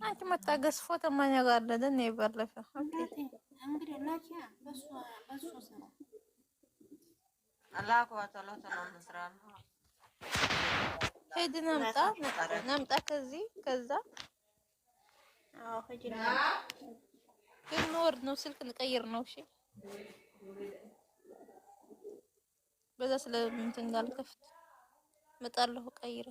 አንቺ መታገስ ፎቶ ማን ያጋለደ ነው ይባለፈ እንግዲህ ላኪያ በሱ ስራ አላህ ወተዓላ እንስራ ነው። ሄድ ናምጣ ከዚህ ከዛ ሂጂና እንወርድ ነው ስልክ ልቀይር ነው። እሺ በዛ ስለምንትን እንዳልከፍት መጣለሁ ቀይረ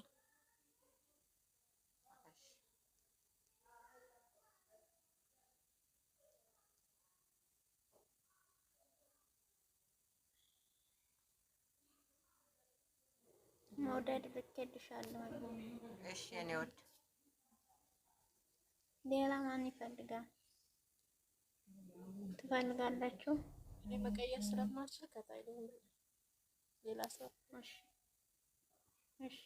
መውደድ ልኬልሻለሁ። እሺ እኔ ወድ ሌላ ማን ይፈልጋል? ትፈልጋላችሁ? እኔ መቀየር ስለማልችል ከታይ ሌላ ሰው እሺ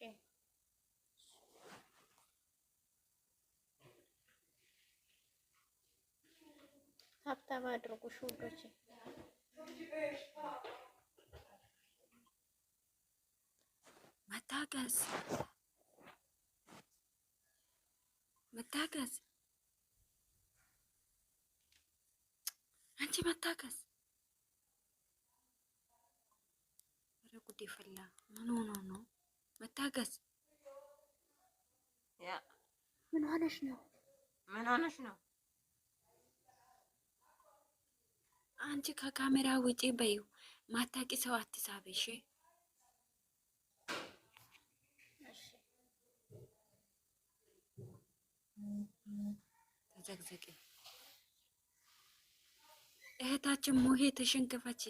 ታብታብ አድርጉ ውዶቼ። መታገዝ አንቺ መታገዝ። ኧረ ጉዴ ፈላ። ምን ሆኖ ነው መታገዝ? ያ ምን ሆነሽ ነው? ምን ሆነሽ ነው? አንቺ ከካሜራ ውጪ በይው። ማታቂ ሰው አትሳበሽ። ተዘግዘቂ። እህታችን ሙሄ ተሸንከፈች።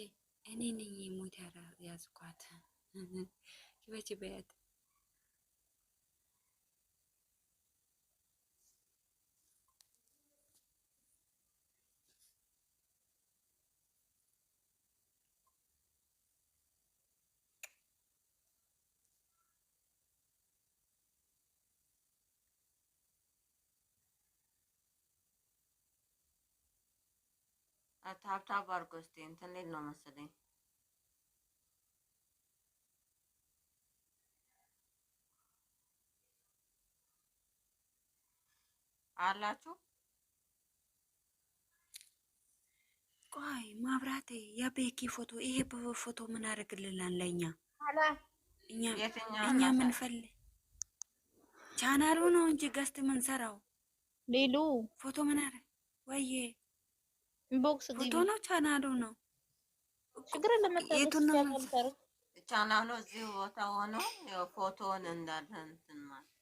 እኔ ነኝ ሙት ያዝኳት። ይበች በያት ታብታብ አድርጎ እስኪ እንትን ሊል ነው መሰለኝ። አላችሁ ቆይ ማብራቴ የቤኪ ፎቶ ይሄ ፎቶ ምን አደርግልናል? ለኛ እኛ ምን ፈልግ ቻናሉ ነው እንጂ ገስት ምን ሰራው ሌሉ ፎቶ ምን አደርግ ወይዬ ኢንቦክስ ፎቶ ነው ቻናሉ ነው ችግር ለመታገስ ቻናሉ እዚህ ቦታ ሆኖ ፎቶውን እንዳለ እንትን ማለት።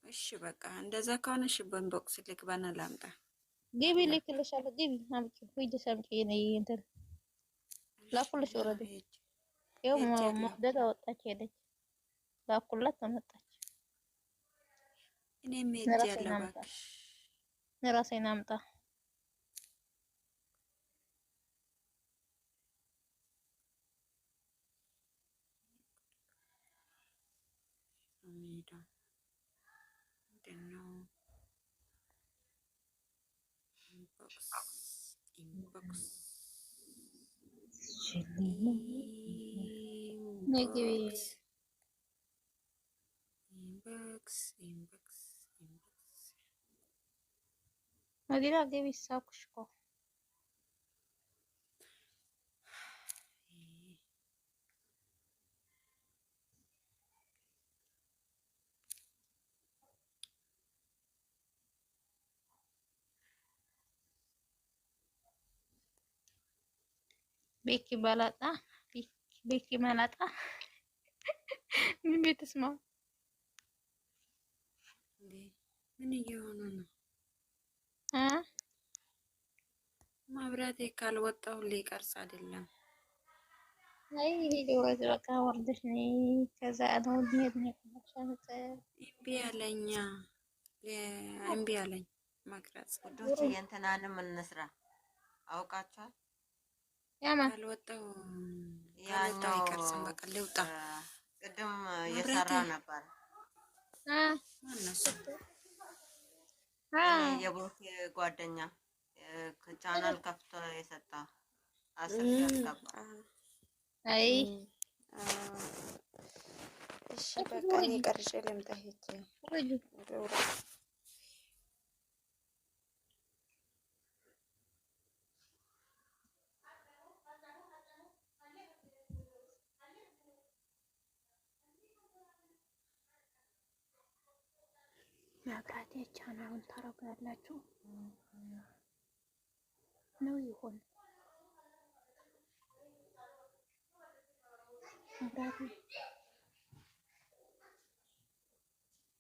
እሺ በቃ እንደዛ ከሆነ እሺ በኢንቦክስ ልግባና ላምጣ። ግቢ ልክልሻለሁ። ግቢ አምጪ ሂጂ ሰምጪ ነይ እንትን ላኩልሽ። ወረደ ይኸው ሞደዳ ወጣች ሄደች። ላኩላት ተመጣች። እኔም ሄጄ ያለው እባክሽ ራሴን አምጣ። ሜዳ ምንድነው? ኢንቦክስ ኢንቦክስ ኢንቦክስ ኢንቦክስ መዲና ገቢ ሳኩሽ እኮ ቤኪ ባላጣ ቤኪ መላጣ ምን ቤትስማው ምን እየሆነ ነው? ማብራቴ ካልወጣው ሊቀርጽ አይደለም። አይ ይሄ ወደ በቃ ወርደሽ ነይ። ከዛ ነው ዲት ነው ተሻለተ እምቢ አለኛ እምቢ አለኝ መቅረጽ። ወዶች የእንትናንም እንስራ አውቃችኋል። ያማ ካልወጣው ያለው ይቀርጽም። በቃ ልውጣ። ቅድም እየሰራ ነበር። ማነው? የቦቴ ጓደኛ ቻናል ከፍቶ የሰጣ 10 ያስገባ። አይ እሺ በቃ እኔ ቀርጬ ልምጣ ሄጄ መብራቴ ቻናሉን ታረጋላችሁ ነው ይሆን?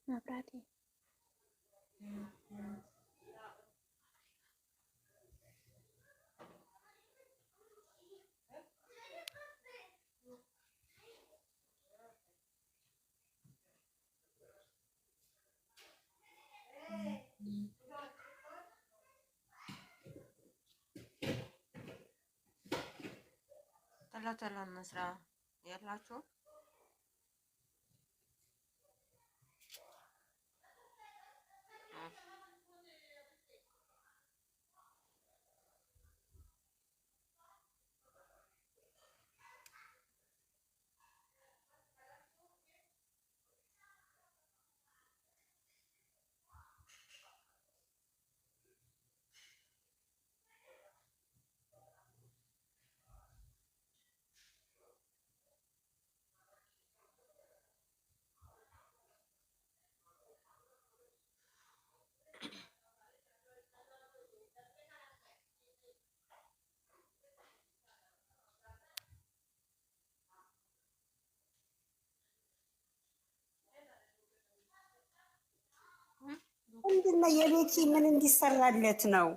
መብራቴ ቶሎ እንስራ ያላችሁ ምንድነው የቤኪ ምን እንዲሰራለት ነው?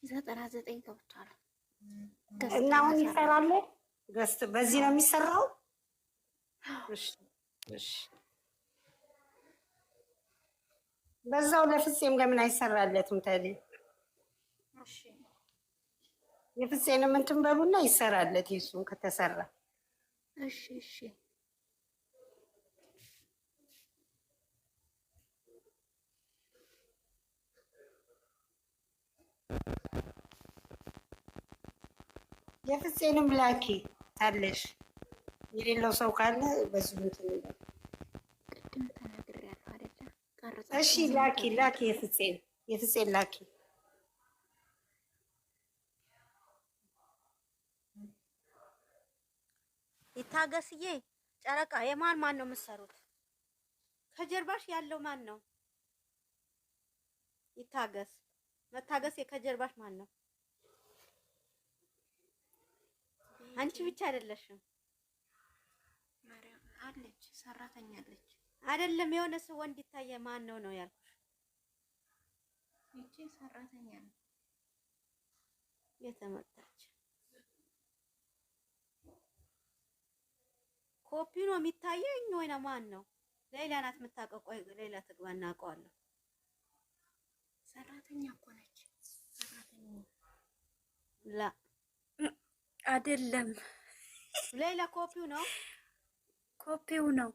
99 ገብቷል እና አሁን ይሰራል። ገስት በዚህ ነው የሚሰራው። እሺ በዛው ለፍፄም ለምን አይሰራለትም ታዲያ? እሺ የፍፄንም እንትን በሉና ይሰራለት። ይሱን ከተሰራ እሺ የፍፄንም ላኪ ታለሽ። የሌለው ሰው ካለ በዚሁ እንትን ይላል። ቅድም ተናግሬያለሁ አይደል? እሺ ላኪ የፍፄን ላኪ። ይታገስዬ ጨረቃ የማን ነው የምትሰሩት? ከጀርባሽ ያለው ማን ነው? ይታገስ መታገስ ከጀርባሽ ማን ነው? አንቺ ብቻ አይደለሽም። ማርያም አለች፣ ሰራተኛ አለች። አይደለም የሆነ ሰው ወንድ ይታየ ማን ነው ያልኩሽ? ይቺ ሰራተኛ ነው የተመጣች። ኮፒ ነው የሚታየኝ ወይ ነው ማን ነው? ሌላ ናት የምታውቀው። ቆይ ሌላ ትግባ እናውቀዋለሁ። ሰራተኛ እኮ ነች። ሰራተኛ ላ አይደለም፣ ሌላ ኮፒው ነው። ኮፒው ነው።